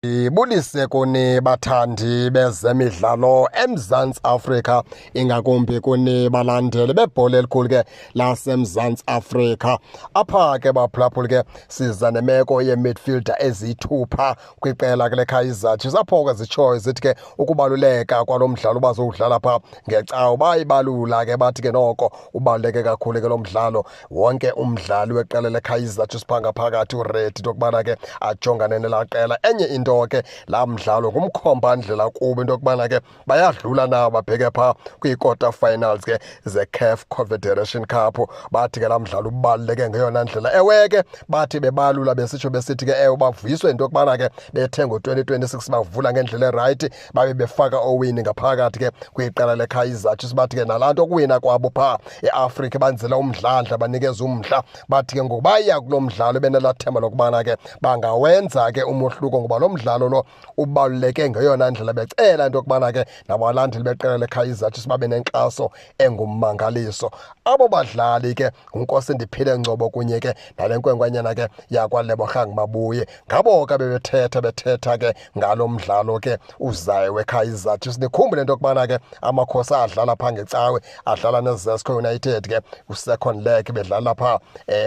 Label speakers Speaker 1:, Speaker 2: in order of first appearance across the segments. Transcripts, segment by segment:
Speaker 1: Ibulise kuni bathandi bezemidlalo eMzantsi Afrika, ingakumbi kuni balandeli bebhola elikhulu ke laseMzantsi Afrika. Apha ke baphulaphuli ke siza nemeko ye-midfielder ezithupha kwiqela ke leKaizer Chiefs, apho ke zitshoyo zithi ke ukubaluleka kwalo mdlalo bazowudlala pha ngecawe bayibalula ke bathi ke noko ubaluleke kakhulu ke lo mdlalo. Wonke umdlali weqela leKaizer Chiefs pha ngaphakathi uredi into yokubana ke ajongane nelaa qela. Enye into ke laa mdlalo ngumkhomba ndlela kubo into yokubana ke bayadlula nabo babheke phaa kwii-quarter finals ke ze-CAF Confederation Cup. Bathi ke laa mdlalo ubaluleke ngeyona ndlela. Ewe ke bathi bebalula besitsho besithi ke ewe bavuyiswe into yokubana ke bethe ngo-2026 bavula ngendlela erayithi babe befaka owini ngaphakathi ke kwiqela leKaizer Chiefs. Bathi ke nalaa nto kuwina kwabo phaa eAfrika banzela umdlandla banikeza umdla. Bathi ke ngobaya kulo mdlalo benelaa themba lokubana ke bangawenza ke umohluko, ngoba lo mdlalo lo ubaluleke ngeyona ndlela. Becela into yokubana ke nabalandeli beqela leKaizer Chiefs babe nenkxaso engummangaliso. Abo badlali ke nguNkos'Indiphile Ngcobo kunye ke nale nkwenkwenyana ke yakwaLebogang Mabuye, ngabo ke bethetha ke ngalo mdlalo ke uzayo weKaizer Chiefs. Nikhumbule into yokubana ke amakhosi adlala phaa ngecawe adlala neZesco United ke kwi-second leg bedlala phaa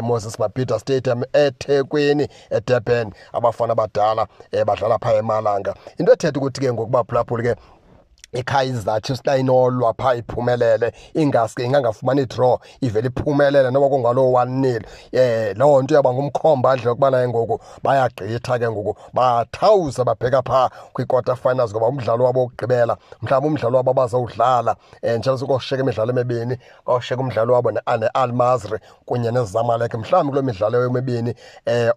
Speaker 1: Moses Mabhida Stadium eThekwini eDurban. Abafana abadala badlala phaa eMalanga. Into ethetha ukuthi ke ngokuba phulaphuli ke iKaizer Chiefs xa inolwa phaa iphumelele, ingaske ingangafumani draw ivele iphumelele noba kungaloo 1-0, loo nto yaba ngumkhomba ndlela yokubana ngoku bayagqitha ke ngoku bathawuza babheka phaa kwi-quarter finals, ngoba umdlalo wabo wokugqibela mhlawumbi umdlalo wabo abazawudlala njengoba koshiyeka imidlalo emibini, koshiyeka umdlalo wabo ne-Al Masry kunye neZamalek. Mhlawumbi kuloo midlalo emibini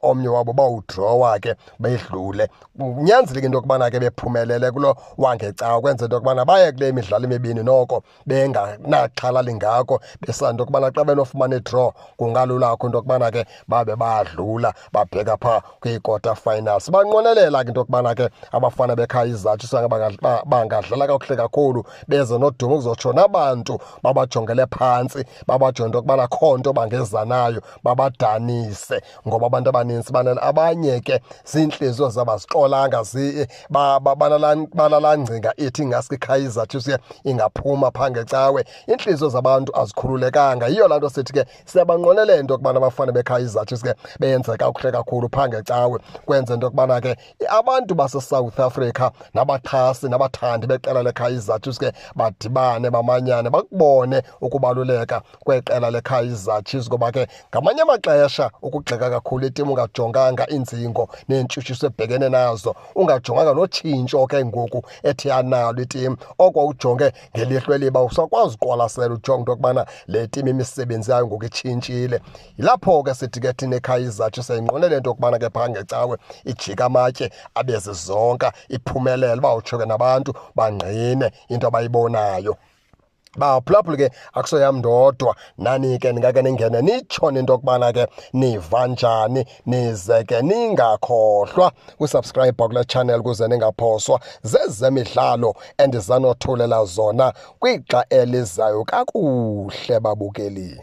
Speaker 1: omnye wabo bawudrowa ke bedlule. Kunyanzeleke into yokubana ke bephumelele kulo wangecawa kwenza into yokubana baye kule midlalo emibini noko benganaxhala lingako, besanto yokubana xa benofumana idraw kungalulakho into yokubana ke babe badlula babheka phaa kwi-quarter finals. Banqwenelela ke into yokubana ke abafana beKaizer Chiefs bangadlala kakuhle kakhulu beze nodumo kuzotsho nabantu babajongele phantsi, babajonge into yokubana akho nto bangeza nayo, babadanise, ngoba abantu abanintsi abanye ke ziintliziyo zabo azixolanga, banalaa ngcinga ithi ngaske iKaizer Chiefs ingaphuma phaa ngecawe. Iintliziyo zabantu azikhululekanga, yiyo laa nto sithi ke siyabanqwenelela into yokubana abafana beKaizer Chiefs ke benze kakuhle kakhulu phaa ngecawe, kwenze into yokubana ke abantu baseSouth Africa nabaxhasi nabathandi beqela leKaizer Chiefs ke badibane bamanyane bakubone ukubaluleka kweqela leKaizer Chiefs. Ngoba ke ngamanye amaxesha ukugxeka kakhulu itimu ungajonganga iinzingo neentshutshiso ebhekene nazo, ungajonganga notshintsho ke ngoku ethi yanalo itimu, oko ujonge ngelihlo eliba usakwazi uqwalasela ujonge into yokubana le timu imisebenzi yayo ngoku itshintshile. Yilapho ke sithi ke thina iKaizer Chiefs sayinqwenela into yokubana ke phaa ngecawe ijika amatye abeze zonka iphumelele, bawutsho ke nabantu bangqine into abayibonayo. Baphulaphuli ke akusoyam ndodwa, nani ke ningake ningene nitsho into yokubana ke niva njani, nize ke ningakhohlwa kwisubscribe kule channel ukuze ningaphoswa zezemidlalo endizanothulela zona kwixa elizayo kakuhle babukeli.